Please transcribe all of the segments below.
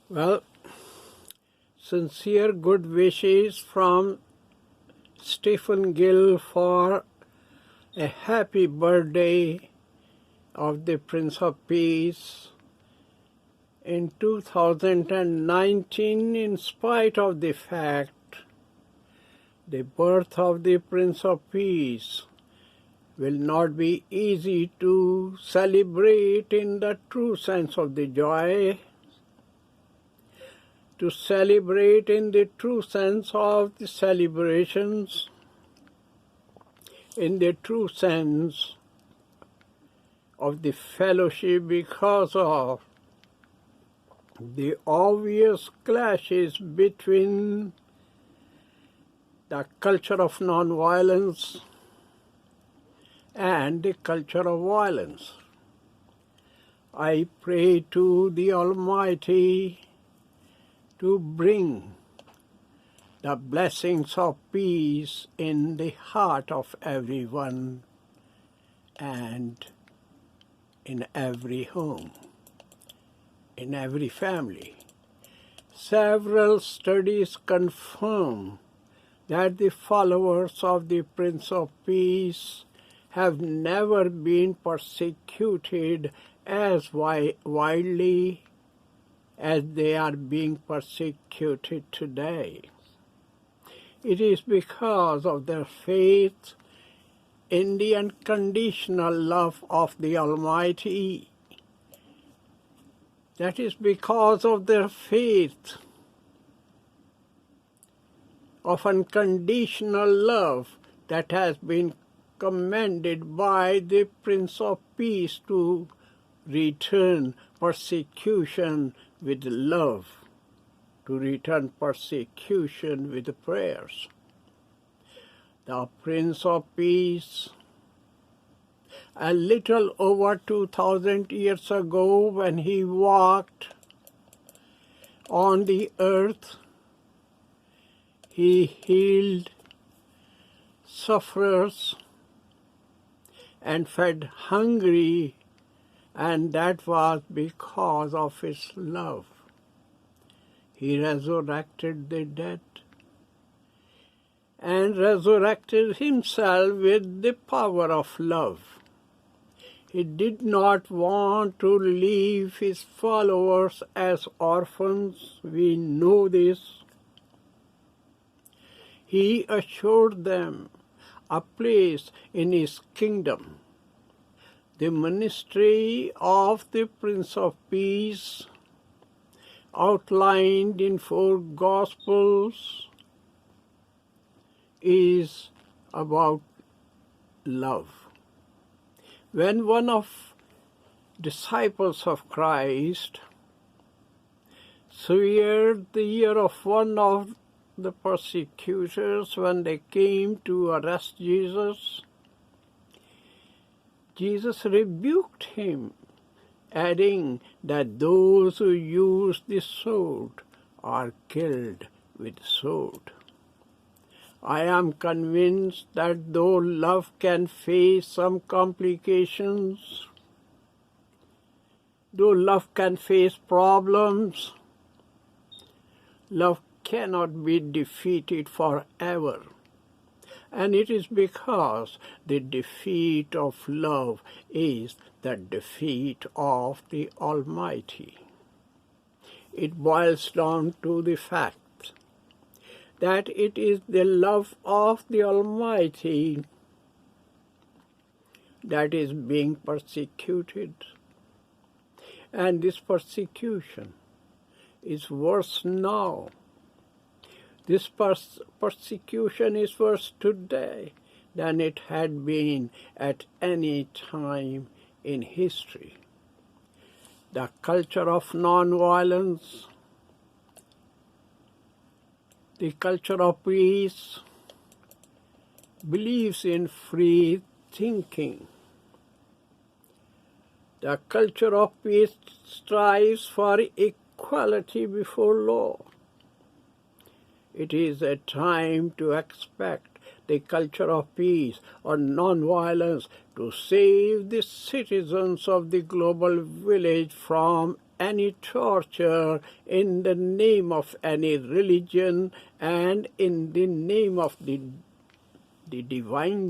Well, sincere good wishes from Stephen Gill for a happy birthday of the Prince of Peace in 2019, in spite of the fact the birth of the Prince of Peace will not be easy to celebrate in the true sense of the joy, to celebrate in the true sense of the celebrations, in the true sense of the fellowship, because of the obvious clashes between the culture of nonviolence and the culture of violence. I pray to the Almighty to bring the blessings of peace in the heart of everyone and in every home, in every family. Several studies confirm that the followers of the Prince of Peace have never been persecuted as widely as they are being persecuted today. It is because of their faith in the unconditional love of the Almighty. That is because of their faith of unconditional love that has been commanded by the Prince of Peace to return persecution with love, to return persecution with prayers. The Prince of Peace, a little over 2,000 years ago, when he walked on the earth, he healed sufferers and fed hungry, and that was because of his love. He resurrected the dead and resurrected himself with the power of love. He did not want to leave his followers as orphans. We know this. He assured them a place in his kingdom. The ministry of the Prince of Peace, outlined in 4 Gospels, is about love. When one of disciples of Christ severed the ear of one of the persecutors when they came to arrest Jesus, Jesus rebuked him, adding that those who use the sword are killed with sword. I am convinced that though love can face some complications, though love can face problems, love cannot be defeated forever. And it is because the defeat of love is the defeat of the Almighty. It boils down to the fact that it is the love of the Almighty that is being persecuted. And this persecution is worse now. This persecution is worse today than it had been at any time in history. The culture of nonviolence, the culture of peace, believes in free thinking. The culture of peace strives for equality before law. It is a time to expect the culture of peace or nonviolence to save the citizens of the global village from any torture in the name of any religion and in the name of the divine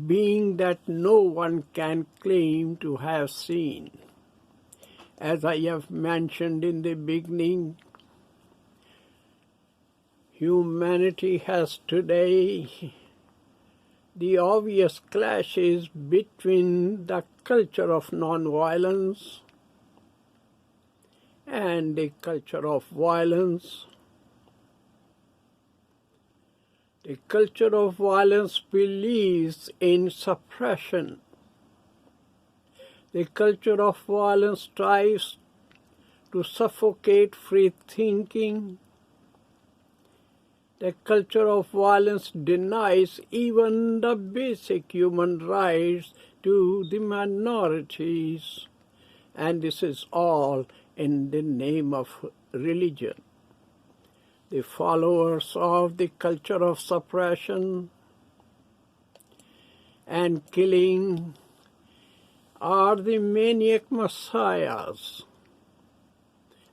being that no one can claim to have seen. As I have mentioned in the beginning, humanity has today the obvious clashes between the culture of nonviolence and the culture of violence. The culture of violence believes in suppression. The culture of violence tries to suffocate free thinking. The culture of violence denies even the basic human rights to the minorities. And this is all in the name of religion. The followers of the culture of suppression and killing are the maniac messiahs.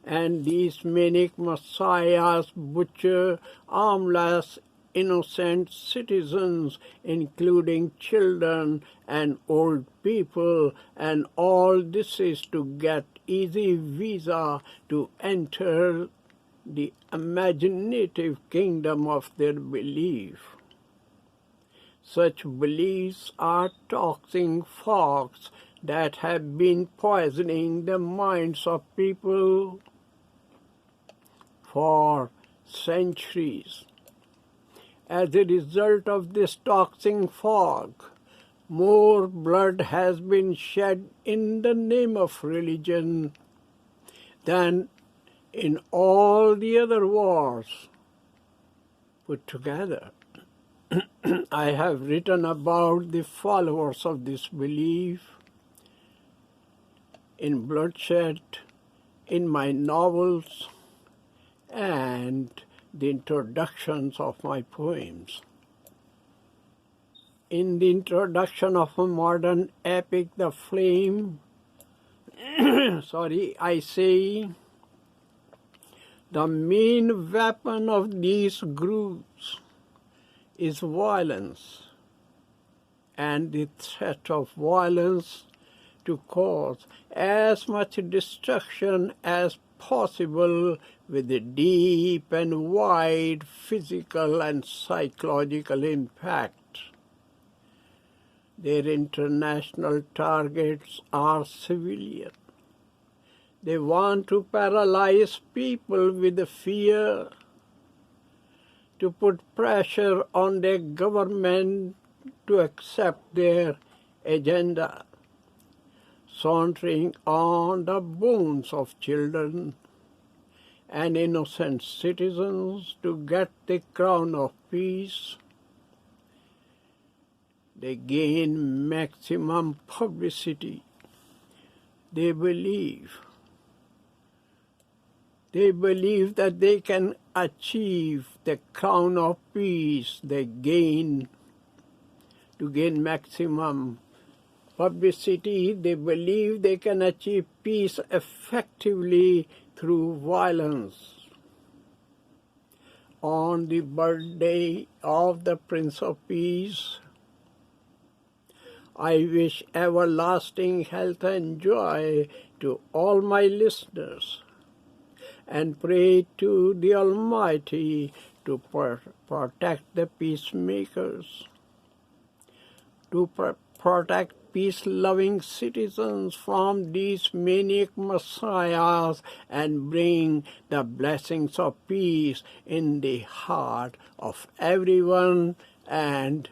And these maniac messiahs butcher harmless, innocent citizens, including children and old people, and all this is to get easy visa to enter the imaginative kingdom of their belief. Such beliefs are toxic fogs that have been poisoning the minds of people for centuries. As a result of this toxic fog, more blood has been shed in the name of religion than in all the other wars put together. I have written about the followers of this belief in bloodshed, in my novels, and the introductions of my poems. In the introduction of a modern epic, The Flame, I say, the main weapon of these groups is violence, and the threat of violence to cause as much destruction as possible with a deep and wide physical and psychological impact. Their international targets are civilian. They want to paralyze people with fear, to put pressure on their government to accept their agenda, sauntering on the bones of children and innocent citizens to get the crown of peace. They gain maximum publicity. They believe that they can achieve the crown of peace. To gain maximum publicity, they believe they can achieve peace effectively through violence. On the birthday of the Prince of Peace, I wish everlasting health and joy to all my listeners, and pray to the Almighty to protect the peacemakers, to protect peace-loving citizens from these maniac messiahs, and bring the blessings of peace in the heart of everyone and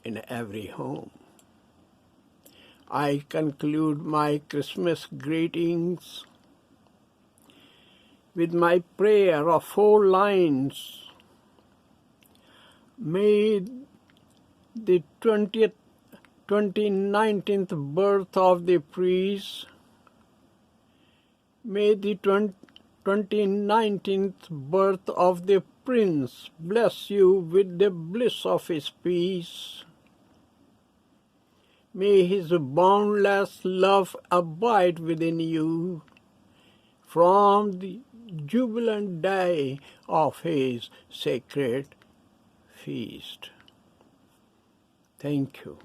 in every home. I conclude my Christmas greetings with my prayer of 4 lines. May the 29th birth of the priest, may the 29th birth of the prince bless you with the bliss of his peace. May his boundless love abide within you from the jubilant day of his sacred feast. Thank you.